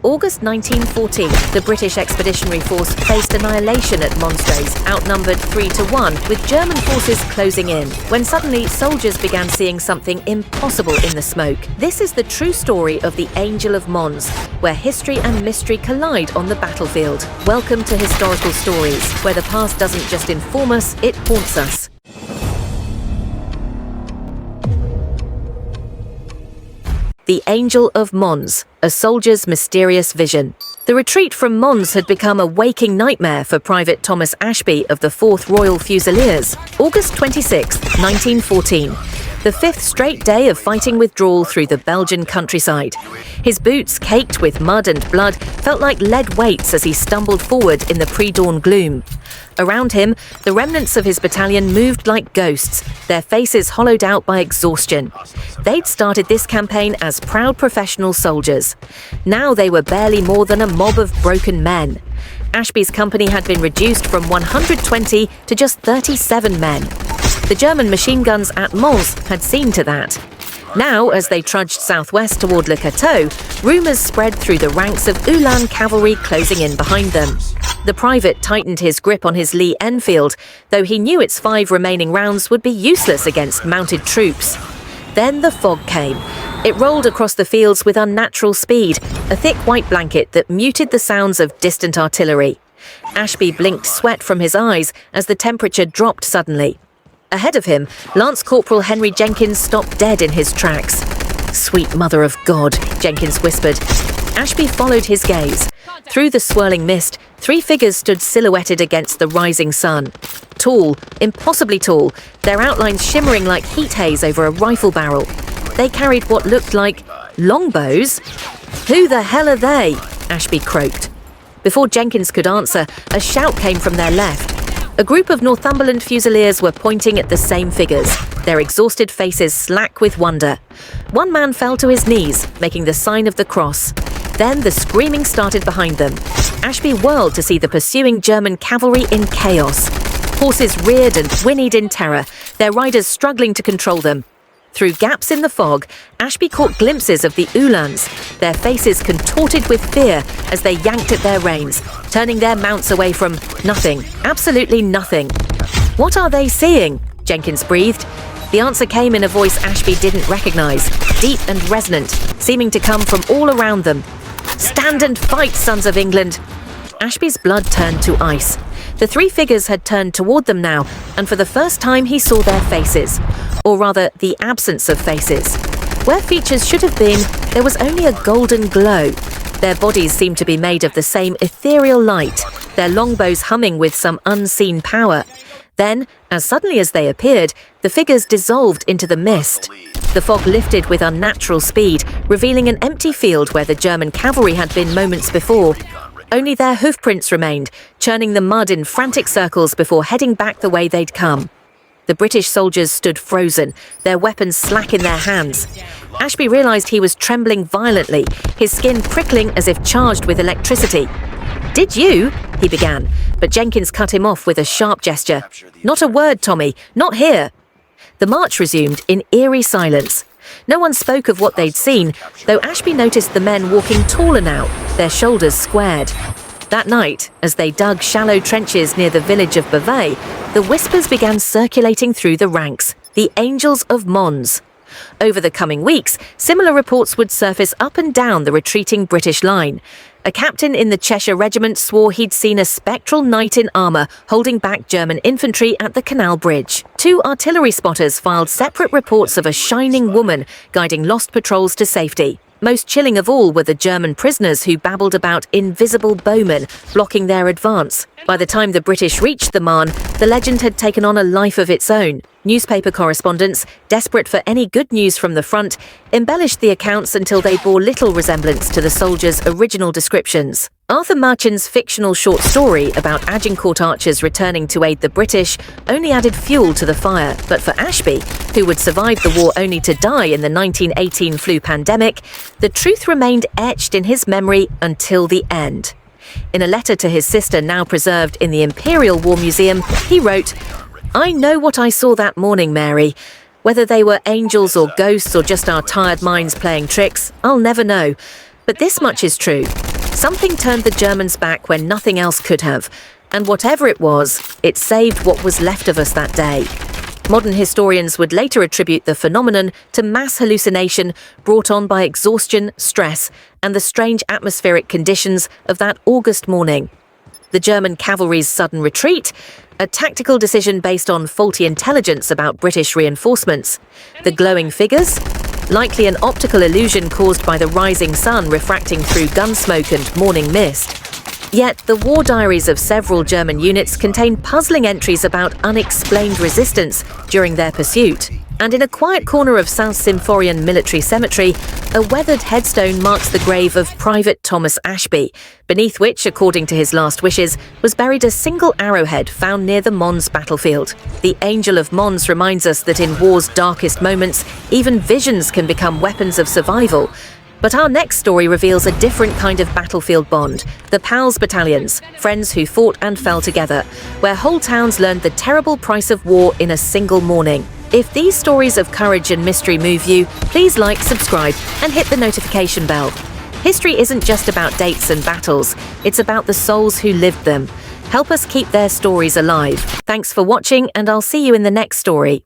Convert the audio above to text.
August 1914, the British Expeditionary Force faced annihilation at Mons, outnumbered 3-1, with German forces closing in, when suddenly soldiers began seeing something impossible in the smoke. This is the true story of the Angel of Mons, where history and mystery collide on the battlefield. Welcome to Historical Stories, where the past doesn't just inform us, it haunts us. The Angel of Mons, a soldier's mysterious vision. The retreat from Mons had become a waking nightmare for Private Thomas Ashby of the 4th Royal Fusiliers. August 26, 1914. The 5th straight day of fighting withdrawal through the Belgian countryside. His boots, caked with mud and blood, felt like lead weights as he stumbled forward in the pre-dawn gloom. Around him, the remnants of his battalion moved like ghosts, their faces hollowed out by exhaustion. They'd started this campaign as proud professional soldiers. Now they were barely more than a mob of broken men. Ashby's company had been reduced from 120 to just 37 men. The German machine guns at Mons had seen to that. Now, as they trudged southwest toward Le Cateau, rumours spread through the ranks of Ulan cavalry closing in behind them. The private tightened his grip on his Lee Enfield, though he knew its 5 remaining rounds would be useless against mounted troops. Then the fog came. It rolled across the fields with unnatural speed, a thick white blanket that muted the sounds of distant artillery. Ashby blinked sweat from his eyes as the temperature dropped suddenly. Ahead of him, Lance Corporal Henry Jenkins stopped dead in his tracks. "Sweet Mother of God," Jenkins whispered. Ashby followed his gaze. Through the swirling mist, 3 figures stood silhouetted against the rising sun. Tall, impossibly tall, their outlines shimmering like heat haze over a rifle barrel. They carried what looked like longbows. "Who the hell are they?" Ashby croaked. Before Jenkins could answer, a shout came from their left. A group of Northumberland Fusiliers were pointing at the same figures, their exhausted faces slack with wonder. One man fell to his knees, making the sign of the cross. Then the screaming started behind them. Ashby whirled to see the pursuing German cavalry in chaos. Horses reared and whinnied in terror, their riders struggling to control them. Through gaps in the fog, Ashby caught glimpses of the Uhlans, their faces contorted with fear as they yanked at their reins, turning their mounts away from nothing, absolutely nothing. "What are they seeing?" Jenkins breathed. The answer came in a voice Ashby didn't recognize, deep and resonant, seeming to come from all around them. "Stand and fight, sons of England!" Ashby's blood turned to ice. The 3 figures had turned toward them now, and for the first time he saw their faces. Or rather, the absence of faces. Where features should have been, there was only a golden glow. Their bodies seemed to be made of the same ethereal light, their longbows humming with some unseen power. Then, as suddenly as they appeared, the figures dissolved into the mist. The fog lifted with unnatural speed, revealing an empty field where the German cavalry had been moments before. Only their hoofprints remained, churning the mud in frantic circles before heading back the way they'd come. The British soldiers stood frozen, their weapons slack in their hands. Ashby realised he was trembling violently, his skin prickling as if charged with electricity. "Did you?" he began, but Jenkins cut him off with a sharp gesture. "Not a word, Tommy, not here." The march resumed in eerie silence. No one spoke of what they'd seen, though Ashby noticed the men walking taller now, their shoulders squared. That night, as they dug shallow trenches near the village of Beauvais, the whispers began circulating through the ranks, the Angels of Mons. Over the coming weeks, similar reports would surface up and down the retreating British line. A captain in the Cheshire Regiment swore he'd seen a spectral knight in armour holding back German infantry at the Canal Bridge. 2 artillery spotters filed separate reports of a shining woman guiding lost patrols to safety. Most chilling of all were the German prisoners who babbled about invisible bowmen blocking their advance. By the time the British reached the Marne, the legend had taken on a life of its own. Newspaper correspondents, desperate for any good news from the front, embellished the accounts until they bore little resemblance to the soldiers' original descriptions. Arthur Machen's fictional short story about Agincourt archers returning to aid the British only added fuel to the fire, but for Ashby, who would survive the war only to die in the 1918 flu pandemic, the truth remained etched in his memory until the end. In a letter to his sister now preserved in the Imperial War Museum, he wrote, "I know what I saw that morning, Mary. Whether they were angels or ghosts or just our tired minds playing tricks, I'll never know. But this much is true. Something turned the Germans back when nothing else could have, and whatever it was, it saved what was left of us that day. Modern historians would later attribute the phenomenon to mass hallucination brought on by exhaustion, stress, and the strange atmospheric conditions of that August morning. The German cavalry's sudden retreat, a tactical decision based on faulty intelligence about British reinforcements. The glowing figures, likely an optical illusion caused by the rising sun refracting through gun smoke and morning mist. Yet the war diaries of several German units contain puzzling entries about unexplained resistance during their pursuit. And in a quiet corner of South Symphorian Military Cemetery, a weathered headstone marks the grave of Private Thomas Ashby, beneath which, according to his last wishes, was buried a single arrowhead found near the Mons battlefield. The Angel of Mons reminds us that in war's darkest moments, even visions can become weapons of survival. But our next story reveals a different kind of battlefield bond, the PALS battalions, friends who fought and fell together, where whole towns learned the terrible price of war in a single morning. If these stories of courage and mystery move you, please like, subscribe, and hit the notification bell. History isn't just about dates and battles, it's about the souls who lived them. Help us keep their stories alive. Thanks for watching, and I'll see you in the next story.